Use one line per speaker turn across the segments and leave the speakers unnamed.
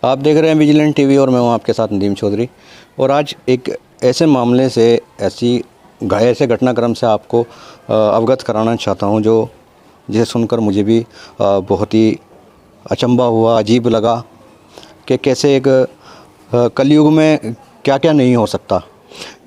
आप देख रहे हैं विजिलेंट टीवी और मैं हूं आपके साथ नदीम चौधरी। और आज एक ऐसे मामले से, ऐसे घटनाक्रम से आपको अवगत कराना चाहता हूं जो जिसे सुनकर मुझे भी बहुत ही अचंभा हुआ, अजीब लगा कि कैसे एक कलयुग में क्या क्या नहीं हो सकता।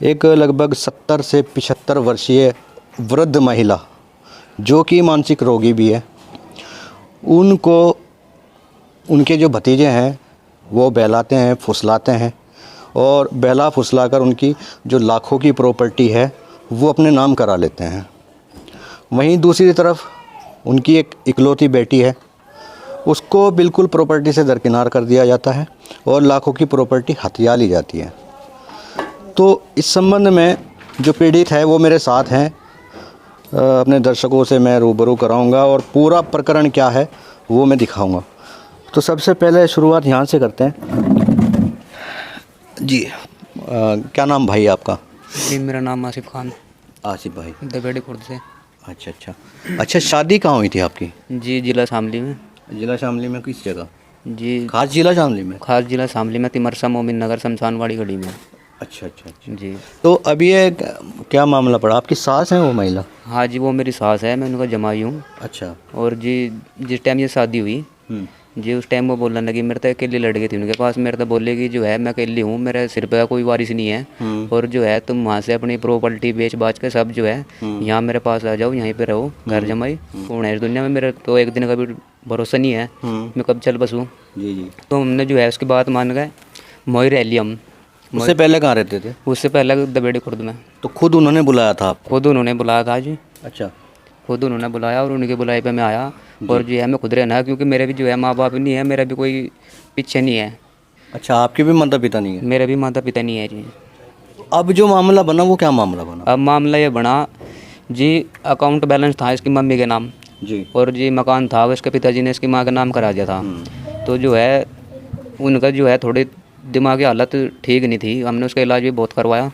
एक लगभग 70 से 75 वर्षीय वृद्ध महिला जो कि मानसिक रोगी भी है, उनको उनके जो भतीजे हैं वो बहलाते हैं, फुसलाते हैं और बहला फुसलाकर उनकी जो लाखों की प्रॉपर्टी है वो अपने नाम करा लेते हैं। वहीं दूसरी तरफ उनकी एक इकलौती बेटी है, उसको बिल्कुल प्रॉपर्टी से दरकिनार कर दिया जाता है और लाखों की प्रॉपर्टी हथिया ली जाती है। तो इस संबंध में जो पीड़ित है वो मेरे साथ हैं, अपने दर्शकों से मैं रूबरू कराऊंगा और पूरा प्रकरण क्या है वो मैं दिखाऊंगा। तो सबसे पहले शुरुआत यहाँ से करते हैं जी। क्या नाम भाई आपका?
जी मेरा नाम आसिफ खान।
आसिफ भाई,
दबेड़ी खुर्द से।
अच्छा, शादी कहाँ हुई थी आपकी?
जी जिला शामली में।
जिला शामली में किस जगह?
जी
खास जिला शामली में?
खास जिला शामली में, तिमरसा मोमिन नगर शमशानवाड़ी गली में।
अच्छा।
जी।
तो अभी ये क्या मामला पड़ा? आपकी सास है वो महिला?
हाँ जी, वो मेरी सास है, मैं उनका जमाई हूँ।
अच्छा।
और जी जिस टाइम ये शादी हुई जी, उस टाइम वो बोलने लगी, मेरे तो अकेली लड़की थी उनके पास, मेरे तो बोलेगी जो है मैं अकेली हूँ, मेरे सिर पे कोई वारिस नहीं है और जो है तुम वहाँ से अपनी प्रॉपर्टी बेच बाच के सब जो है यहाँ मेरे पास आ जाओ, यहीं पे रहो, घर जमाई। कौन है इस दुनिया में, मेरे तो एक दिन का भी भरोसा नहीं है, मैं कब चल बसूँ।
जी।
तो हमने जो है उसकी बात मान गए, मोई रैली हम।
उससे पहले कहाँ रहते थे?
उससे पहले दबेड़ी खुर्द में।
तो खुद उन्होंने बुलाया था आपको?
खुद उन्होंने बुलाया था जी।
अच्छा।
खुद उन्होंने बुलाया और उनके बुलाए पे मैं आया और जो है मैं खुद रहना, क्योंकि मेरे भी जो है माँ बाप नहीं है, मेरा भी कोई पीछे नहीं है।
अच्छा, आपके भी माता पिता नहीं है?
मेरे भी माता पिता नहीं है जी।
अब जो मामला बना वो क्या मामला बना?
अब मामला ये बना जी, अकाउंट बैलेंस था इसकी मम्मी के नाम
जी।
और जी मकान था वो इसके पिताजी ने इसकी माँ के नाम करा दिया था। तो जो है उनका जो है थोड़ी दिमागी हालत ठीक नहीं थी, हमने उसका इलाज भी बहुत करवाया।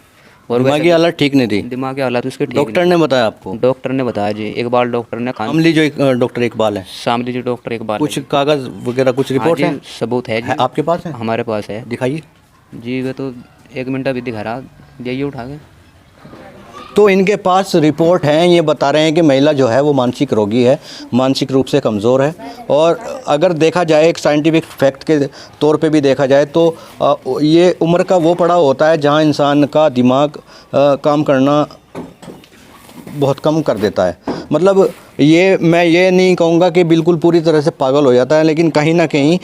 और
दिमागी हालत ठीक नहीं थी?
दिमागी हालत उसकी ठीक
डॉक्टर ने बताया आपको?
डॉक्टर ने बताया जी, इकबाल डॉक्टर ने।
शामली जो डॉक्टर इकबाल है?
शामली जो डॉक्टर इकबाल।
कुछ कागज वगैरह, कुछ रिपोर्ट है?
सबूत है जी।
आपके पास है?
हमारे पास है।
दिखाइए
जी, वे तो 1 मिनट अभी दिखा रहा, जाइए उठा के।
तो इनके पास रिपोर्ट है, ये बता रहे हैं कि महिला जो है वो मानसिक रोगी है, मानसिक रूप से कमज़ोर है। और अगर देखा जाए एक साइंटिफिक फैक्ट के तौर पे भी देखा जाए तो ये उम्र का वो पड़ाव होता है जहां इंसान का दिमाग काम करना बहुत कम कर देता है। मतलब मैं ये नहीं कहूँगा कि बिल्कुल पूरी तरह से पागल हो जाता है, लेकिन कहीं ना कहीं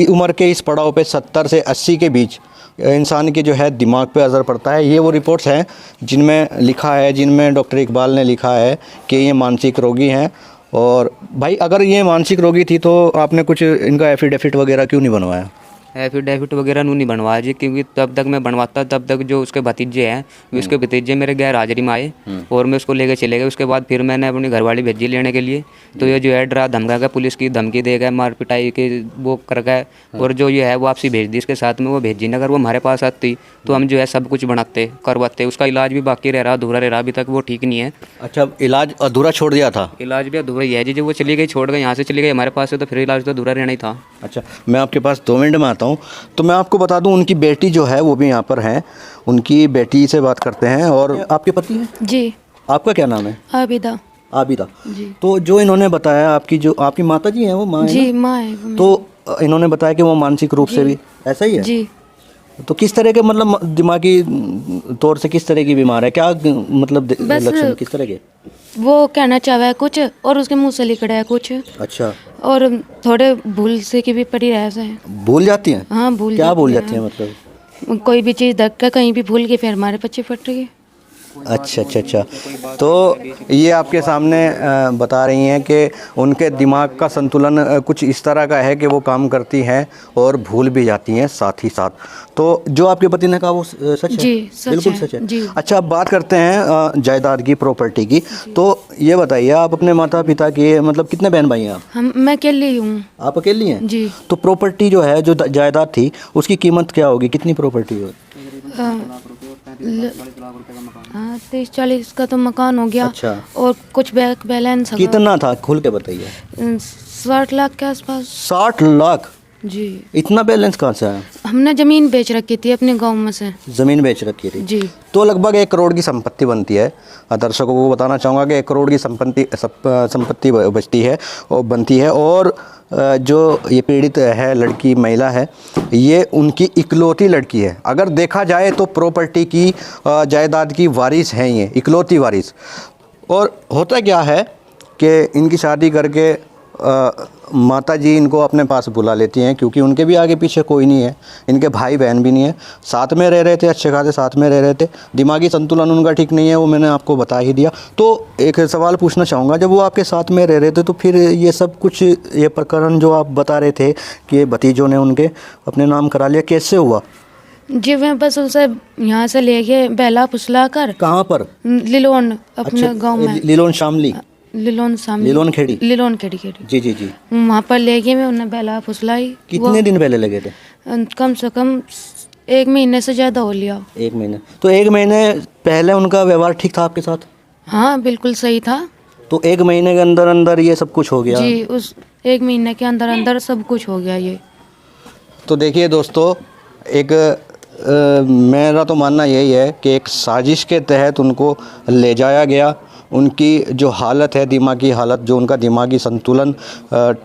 उम्र के इस पड़ाव पे 70 से 80 के बीच इंसान के जो है दिमाग पे असर पड़ता है। ये वो रिपोर्ट्स हैं जिनमें लिखा है, जिनमें डॉक्टर इकबाल ने लिखा है कि ये मानसिक रोगी हैं। और भाई अगर ये मानसिक रोगी थी तो आपने कुछ इनका एफिडेविट वगैरह क्यों नहीं बनवाया?
एफिडेविट वगैरह नहीं बनवाया जी, क्योंकि तब तक मैं बनवाता तब तक जो उसके भतीजे हैं, उसके भतीजे मेरे गैर हाजिरी में आए और मैं उसको लेके चले गए। उसके बाद फिर मैंने अपनी घरवाली भेजी लेने के लिए, तो ये जो है डरा धमका गया, पुलिस की धमकी दे गए, मार पिटाई के वो कर गए। और जो ये है वो वापसी भेज दी इसके साथ में, वो भेजी ना, अगर वो हमारे पास आती तो हम जो है सब कुछ बनाते करवाते। उसका इलाज भी बाकी रह रहा, अधूरा रह रहा, अभी तक वो ठीक नहीं है।
अच्छा, इलाज अधूरा छोड़ दिया था?
इलाज भी अधूरा ही है जी, जब वो चली गई, छोड़ गई, यहाँ से चली गई हमारे पास से, तो फिर इलाज तो अधूरा रहना ही था।
अच्छा, मैं आपके पास 2 मिनट में आता हूँ। तो मैं आपको बता दूं उनकी बेटी जो है वो भी यहाँ पर है, उनकी बेटी से बात करते हैं। और आपके पति हैं?
जी।
आपका क्या नाम है?
आबिदा।
आबिदा
जी।
तो जो इन्होंने बताया, आपकी माता जी हैं, वो माँ है
जी
ना?
माँ है।
तो इन्होंने बताया कि वो मानसिक रूप से भी ऐसा ही है?
जी।
तो किस तरह के, मतलब दिमागी तौर से किस तरह की बीमार है, क्या मतलब लक्षण किस तरह के?
वो कहना चाहा है कुछ और उसके मुंह से लिखड़ा है कुछ।
अच्छा।
और थोड़े भूल से की भी पड़ी रह है।
भूल जाती हैं?
हाँ भूल
क्या भूल जाती हैं मतलब?
कोई भी चीज़ धक्का के कहीं भी भूल गई, फिर हमारे बच्चे फट गए।
अच्छा। तो ये आपके सामने बता रही हैं कि उनके दिमाग का संतुलन कुछ इस तरह का है कि वो काम करती हैं और भूल भी जाती हैं साथ ही साथ। तो जो आपके पति ने कहा वो सच है?
जी सच
बिल्कुल
है।
सच है
जी।
अच्छा, अब बात करते हैं जायदाद की, प्रॉपर्टी की। तो ये बताइए, आप अपने माता पिता के मतलब कितने बहन भाई हैं आप?
मैं अकेली हूँ।
आप अकेली हैं?
जी।
तो प्रॉपर्टी जो है, जो जायदाद थी, उसकी कीमत क्या होगी? कितनी प्रॉपर्टी होगी?
30-40 का तो मकान हो गया।
अच्छा।
और कुछ बैलेंस
कितना था, खुल के बताइए।
60 लाख के आसपास।
60 लाख?
जी।
इतना बैलेंस कहाँ से आया?
हमने जमीन बेच रखी थी अपने गांव में से।
ज़मीन बेच रखी थी
जी।
तो लगभग 1 करोड़ की संपत्ति बनती है। दर्शकों को बताना चाहूँगा कि 1 करोड़ की संपत्ति बचती है और बनती है। और जो ये पीड़ित है लड़की महिला है, ये उनकी इकलौती लड़की है। अगर देखा जाए तो प्रॉपर्टी की जायदाद की वारिस हैं, ये इकलौती वारिस। और होता क्या है कि इनकी शादी करके माता जी इनको अपने पास बुला लेती हैं, क्योंकि उनके भी आगे पीछे कोई नहीं है, इनके भाई बहन भी नहीं है, साथ में रह रहे थे, अच्छे खासे साथ में रह रहे थे। दिमागी संतुलन उनका ठीक नहीं है, वो मैंने आपको बता ही दिया। तो एक सवाल पूछना चाहूँगा, जब वो आपके साथ में रह रहे थे तो फिर ये सब कुछ, ये प्रकरण जो आप बता रहे थे कि भतीजों ने उनके अपने नाम करा लिया, कैसे हुआ?
जी मैं बस उसे यहाँ से लेके बहला फुसला कर
कहाँ पर?
लिलोन अपने गांव में।
लिलोन शामली,
लिलोन सामने।
लिलोन खेड़ी।
लिलोन खेड़ी खेड़ी।
जी जी जी।
वहाँ पर लेके मैं उन्हें बहला फुसलाई।
कितने दिन पहले लगे थे?
कम से कम 1 महीने से ज़्यादा हो लिया।
1 महीने? तो 1 महीने पहले उनका व्यवहार ठीक था आपके साथ?
हाँ बिल्कुल सही था।
तो 1 महीने के अंदर अंदर ये सब कुछ हो गया?
जी उस 1 महीने के अंदर अंदर सब कुछ हो गया ये।
तो देखिए दोस्तों, एक मेरा तो मानना यही है कि एक साजिश के तहत उनको ले जाया गया। उनकी जो हालत है, दिमागी हालत, जो उनका दिमागी संतुलन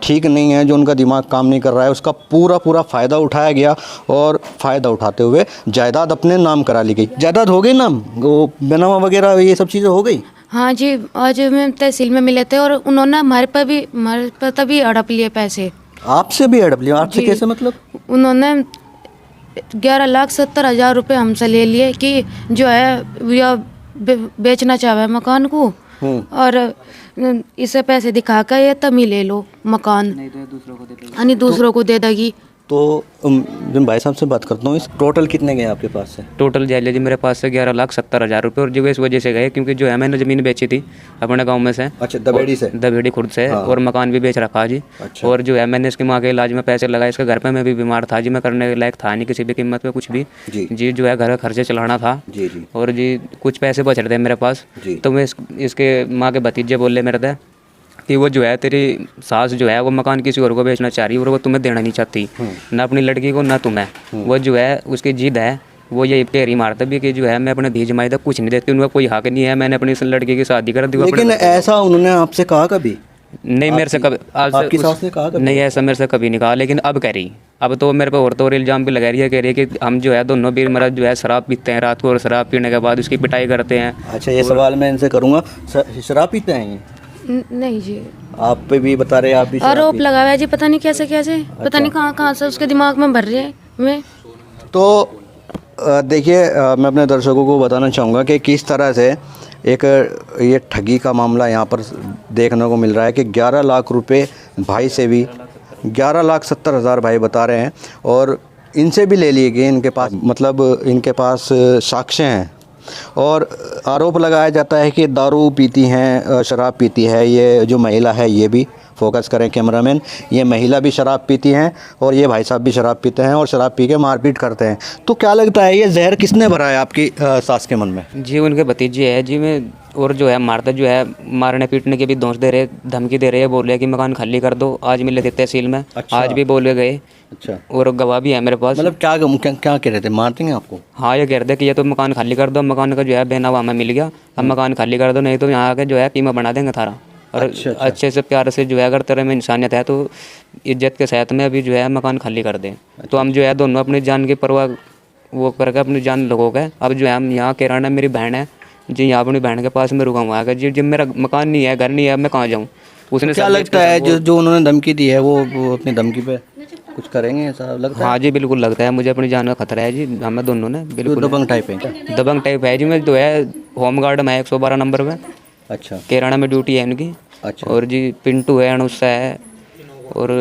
ठीक नहीं है, जो उनका दिमाग काम नहीं कर रहा है, उसका पूरा फ़ायदा उठाया गया। और फ़ायदा उठाते हुए जायदाद अपने नाम करा ली गई। जायदाद हो गई नाम, वो बेनामा वगैरह ये सब चीज़ें हो गई?
हाँ जी, आज मैं तहसील में मिले थे और उन्होंने हमारे पर तभी हड़प लिए पैसे।
आपसे भी हड़प लिया? आपसे कैसे मतलब?
उन्होंने 11,70,000 रुपये हमसे ले लिए कि जो है या बेचना चाहे मकान को, और इसे पैसे दिखा कर ये तभी ले लो मकान, नहीं दूसरों को दे देगी।
तो मैं भाई साहब से बात करता हूँ, इस टोटल कितने गए आपके पास से?
टोटल जायले जी मेरे पास से 11,70,000 रुपये, और जो इस वजह से गए क्योंकि जो है मैंने ज़मीन बेची थी अपने गांव में से।
अच्छा, दबेड़ी से?
दबेड़ी खुर्द से। हाँ। और मकान भी बेच रखा जी।
अच्छा।
और जो है मैंने इसकी माँ के इलाज में पैसे लगाए, इसके घर पे मैं भी बीमार था जी, मैं करने के लायक था नहीं किसी भी कीमत पे कुछ भी जी जो है घर का खर्चे चलाना था
जी।
और जी कुछ पैसे बच रहे थे मेरे पास। तो मैं इसके माँ के भतीजे बोले मेरे थे कि वो जो है तेरी सास जो है वो मकान किसी और को बेचना चाह रही है और वो तुम्हें देना नहीं चाहती, ना अपनी लड़की को ना तुम्हें। वो जो है उसकी जिद है, वो ये ढेरी मारता भी कि जो है मैं अपने धीज माई तक कुछ नहीं देती, उनका कोई हक नहीं है, मैंने अपनी इस लड़की की शादी कर दी।
लेकिन ऐसा उन्होंने आपसे कहा कभी?
नहीं, मेरे से कभी
आपकी सास ने कहा कभी?
नहीं, ऐसा मेरे से कभी नहीं कहा, लेकिन अब कह रही, अब तो मेरे पे और तो और इल्ज़ाम भी लगा रही है, कह रही है कि हम जो है दोनों भी मर्द जो है शराब पीते हैं रात को, और शराब पीने के बाद उसकी पिटाई करते हैं।
अच्छा, ये सवाल मैं इनसे करूँगा, शराब पीते हैं ये?
नहीं जी,
आप पे भी बता रहे हैं, आप भी
आरोप लगा हुआ है जी, पता नहीं कैसे पता नहीं कहाँ से उसके दिमाग में भर रहे हैं।
तो देखिए, मैं अपने दर्शकों को बताना चाहूँगा कि किस तरह से एक ये ठगी का मामला यहाँ पर देखने को मिल रहा है कि 11 लाख रुपए भाई से भी, 11,70,000 भाई बता रहे हैं, और इनसे भी ले लिए गए। इनके पास मतलब इनके पास साक्ष्य हैं, और आरोप लगाया जाता है कि दारू पीती हैं, शराब पीती है। ये जो महिला है, ये भी फोकस करें कैमरामैन, ये महिला भी शराब पीती हैं और ये भाई साहब भी शराब पीते हैं और शराब पी के मारपीट करते हैं। तो क्या लगता है, ये जहर किसने भरा है आपकी सास के मन में?
जी उनके भतीजे है जी में, और जो है मारता जो है मारने पीटने के भी दोष दे रहे, धमकी दे रहे हैं, बोल रहे हैं कि मकान खाली कर दो। आज मिले थे तहसील में। अच्छा। आज भी बोले गए। अच्छा। और गवाह भी है मेरे पास। मतलब
क्या कह रहे थे, मारते हैं आपको?
हाँ, ये कह रहे थे कि ये तो मकान खाली कर दो, मकान का जो है बेनामा हमें मिल गया, अब मकान खाली कर दो, नहीं तो यहाँ आके जो है कीमा बना देंगे थारा। और अच्छा। अच्छे से प्यार से जो है अगर तेरे में इंसानियत है तो इज्जत के साथ में अभी जो है मकान खाली कर दें। तो हम जो है दोनों अपनी जान की परवाह वो करके अपनी जान लोगों के, अब जो है हम यहाँ किराना मेरी बहन है जी, यहाँ अपनी बहन के पास में रुका हुआ है जी, जब मेरा मकान नहीं है, घर नहीं है, मैं कहाँ जाऊँ? उसने
क्या लगता है जो उन्होंने धमकी दी है, वो अपनी धमकी पे कुछ करेंगे ऐसा लगता है?
हाँ जी, बिल्कुल लगता है मुझे, अपनी जान का खतरा है जी हमें दोनों ने। बिल्कुल
दबंग टाइप है?
दबंग टाइप है जी। मैं जो है होमगार्ड में 112 नंबर में। अच्छा। किराना में ड्यूटी है उनकी। अच्छा। और जी पिंटू है, अनुष्का है, और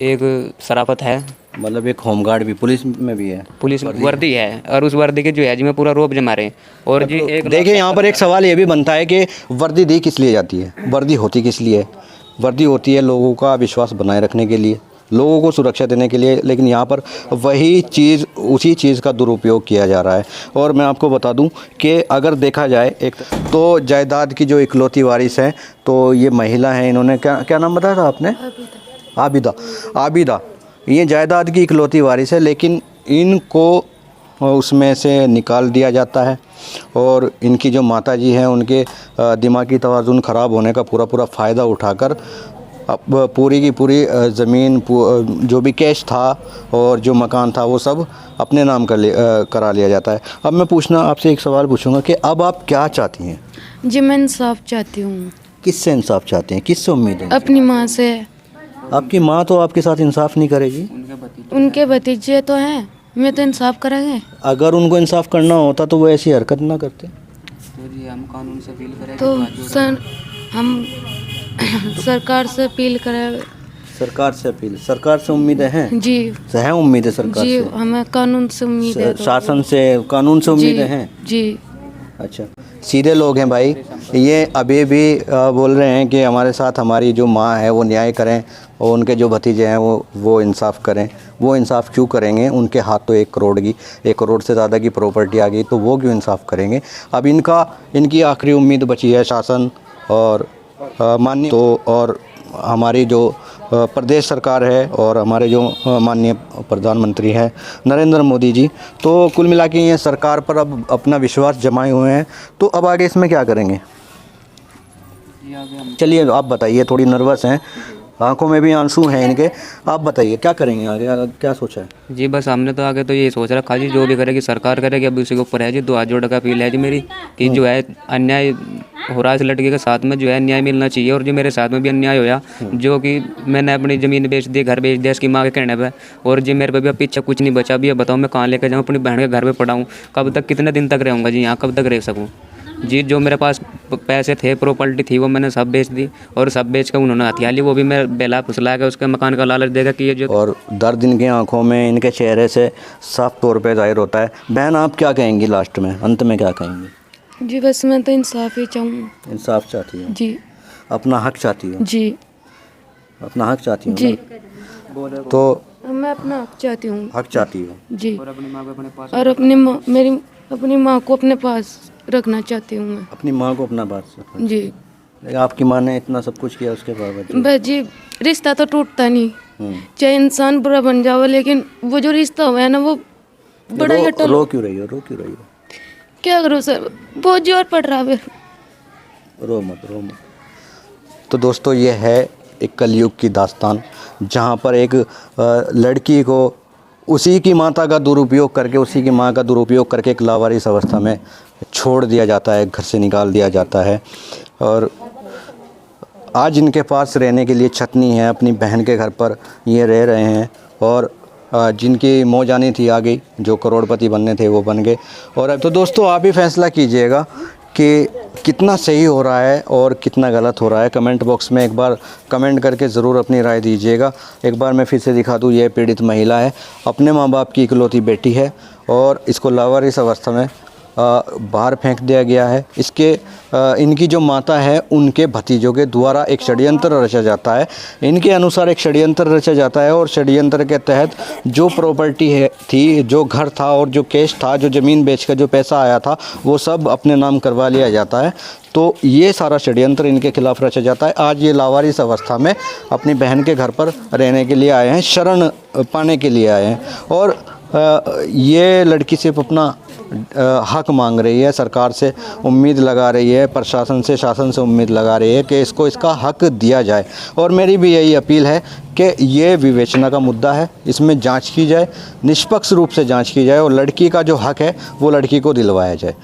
एक शराफत है। मतलब एक होमगार्ड भी पुलिस में भी है? पुलिस वर्दी है, और उस वर्दी के जो है जी मैं पूरा रोब जमा रहे। और जी एक
देखिए, यहाँ पर एक सवाल ये भी बनता है कि वर्दी दी किस लिए जाती है? वर्दी होती किस लिए है? वर्दी होती है लोगों का विश्वास बनाए रखने के लिए, लोगों को सुरक्षा देने के लिए, लेकिन यहाँ पर वही चीज़, उसी चीज़ का दुरुपयोग किया जा रहा है। और मैं आपको बता दूं कि अगर देखा जाए एक तो जायदाद की जो इकलौती वारिस है, तो ये महिला है। इन्होंने क्या नाम बताया था आपने? आबिदा। ये जायदाद की इकलौती वारिस है, लेकिन इनको उसमें से निकाल दिया जाता है और इनकी जो माताजी हैं उनके दिमागी तवाज़ुन ख़राब होने का पूरा फ़ायदा उठाकर अब पूरी की पूरी ज़मीन जो भी कैश था और जो मकान था वो सब अपने नाम करा लिया जाता है। अब मैं आपसे एक सवाल पूछूंगा कि अब आप क्या चाहती हैं?
जी मैं इंसाफ चाहती हूँ।
किससे इंसाफ चाहते हैं, किससे उम्मीद है?
अपनी माँ से।
आपकी माँ तो आपके साथ इंसाफ नहीं करेगी।
उनके भतीजे तो हैं, मैं तो इंसाफ करेंगे।
अगर उनको इंसाफ करना होता तो वो ऐसी हरकत ना करते।
तो जी हम कानून से अपील करें
तो सर हम सरकार से अपील करें।
सरकार से अपील, सरकार से उम्मीदें हैं?
जी
है उम्मीद है सरकार
जी,
से?
हमें कानून से उम्मीद है।
शासन से, कानून से उम्मीदें हैं?
जी।
अच्छा, सीधे लोग हैं भाई। ये अभी भी बोल रहे हैं कि हमारे साथ हमारी जो माँ है वो न्याय करें और उनके जो भतीजे हैं वो इंसाफ करें। वो इंसाफ क्यों करेंगे? उनके हाथ तो 1 करोड़ की, 1 करोड़ से ज़्यादा की प्रॉपर्टी आ गई, तो वो क्यों इंसाफ करेंगे? अब इनकी आखिरी उम्मीद बची है शासन और माननीय तो और हमारी जो प्रदेश सरकार है और हमारे जो माननीय प्रधानमंत्री हैं नरेंद्र मोदी जी। तो कुल मिला के ये सरकार पर अब अपना विश्वास जमाए हुए हैं। तो अब आगे इसमें क्या करेंगे? चलिए आप बताइए, थोड़ी नर्वस हैं, आंखों में भी आंसू हैं इनके। आप बताइए क्या करेंगे आगे, क्या सोचा है?
जी बस हमने तो आगे तो ये सोच रखा जी, जो भी करेगी सरकार करेगी। अब उसी के ऊपर है जी, 2 हाथ जोड़ का अपील है जी मेरी कि जो है अन्याय हो रहा है इस लड़के के साथ में, जो है न्याय मिलना चाहिए। और जो मेरे साथ में भी अन्याय होया, जो कि मैंने अपनी ज़मीन बेच दी, घर बेच दिया इसकी माँ के कहने पे, और जी मेरे पे भी अब पीछे कुछ नहीं बचा। भी अब बताओ मैं कहाँ लेकर जाऊँ, अपनी बहन के घर पे पढ़ाऊँ? कब तक, कितने दिन तक रहूँगा जी यहाँ, कब तक रह सकूँ जी? जो मेरे पास पैसे थे, प्रॉपर्टी थी, वो मैंने सब बेच दी और सब बेच कर उन्होंने हथियार ली। वो भी मैं बेला फुसला के उसके मकान का लालच देगा कि ये जो,
और दर्द इनकी आंखों में, इनके चेहरे से साफ तौर पे जाहिर होता है। बहन आप क्या कहेंगी लास्ट में, अंत में क्या कहेंगी?
जी बस मैं तो इंसाफ ही चाहूँ।
इंसाफ चाहती हूँ
जी।
अपना हक चाहती हूँ?
जी।
अपना हक चाहती हूँ
जी।
तो
मैं अपना हक चाहती हूँ।
हक चाहती हूँ
जी।
और अपनी माँ को अपने पास,
और अपनी माँ को अपने पास रखना चाहती हूँ मैं।
अपनी माँ को अपना बात से।
जी।
आपकी माँ ने इतना सब कुछ किया, उसके बावजूद
बस जी रिश्ता तो टूटता नहीं, चाहे इंसान बुरा बन जाओ, लेकिन वो जो रिश्ता हुआ है ना वो बड़ा ही अटल।
रो क्यों रही हो?
क्या करूँ सर, बहुत जोर पड़ रहा है।
रो मत। तो दोस्तों ये है एक कलयुग की दास्तान, जहाँ पर एक लड़की को उसी की माता का दुरुपयोग करके, उसी की माँ का दुरुपयोग करके एक लावारिस अवस्था में छोड़ दिया जाता है, घर से निकाल दिया जाता है। और आज इनके पास रहने के लिए छत नहीं है, अपनी बहन के घर पर ये रह रहे हैं। और जिनकी मौजानी थी आ गई, जो करोड़पति बनने थे वो बन गए। और अब तो दोस्तों आप ही फैसला कीजिएगा कि कितना सही हो रहा है और कितना गलत हो रहा है। कमेंट बॉक्स में एक बार कमेंट करके ज़रूर अपनी राय दीजिएगा। एक बार मैं फिर से दिखा दूँ, ये पीड़ित महिला है, अपने माँ बाप की इकलौती बेटी है और इसको लावारिस अवस्था में बाहर फेंक दिया गया है। इनकी जो माता है उनके भतीजों के द्वारा एक षड्यंत्र रचा जाता है। इनके अनुसार एक षड्यंत्र रचा जाता है और षड्यंत्र के तहत जो प्रॉपर्टी थी, जो घर था और जो कैश था, जो ज़मीन बेचकर जो पैसा आया था, वो सब अपने नाम करवा लिया जाता है। तो ये सारा षड्यंत्र इनके खिलाफ रचा जाता है। आज ये लावारिस अवस्था में अपनी बहन के घर पर रहने के लिए आए हैं, शरण पाने के लिए आए हैं। और ये लड़की सिर्फ अपना हक मांग रही है, सरकार से उम्मीद लगा रही है, प्रशासन से, शासन से उम्मीद लगा रही है कि इसको इसका हक दिया जाए। और मेरी भी यही अपील है कि ये विवेचना का मुद्दा है, इसमें जांच की जाए, निष्पक्ष रूप से जांच की जाए और लड़की का जो हक है वो लड़की को दिलवाया जाए।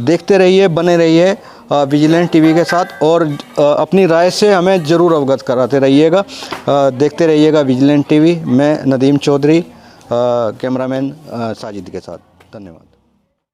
देखते रहिए, बने रहिए विजिलेंट टीवी के साथ और अपनी राय से हमें ज़रूर अवगत कराते रहिएगा। देखते रहिएगा विजिलेंट टीवी। मैं नदीम चौधरी, कैमरामैन साजिद के साथ। धन्यवाद।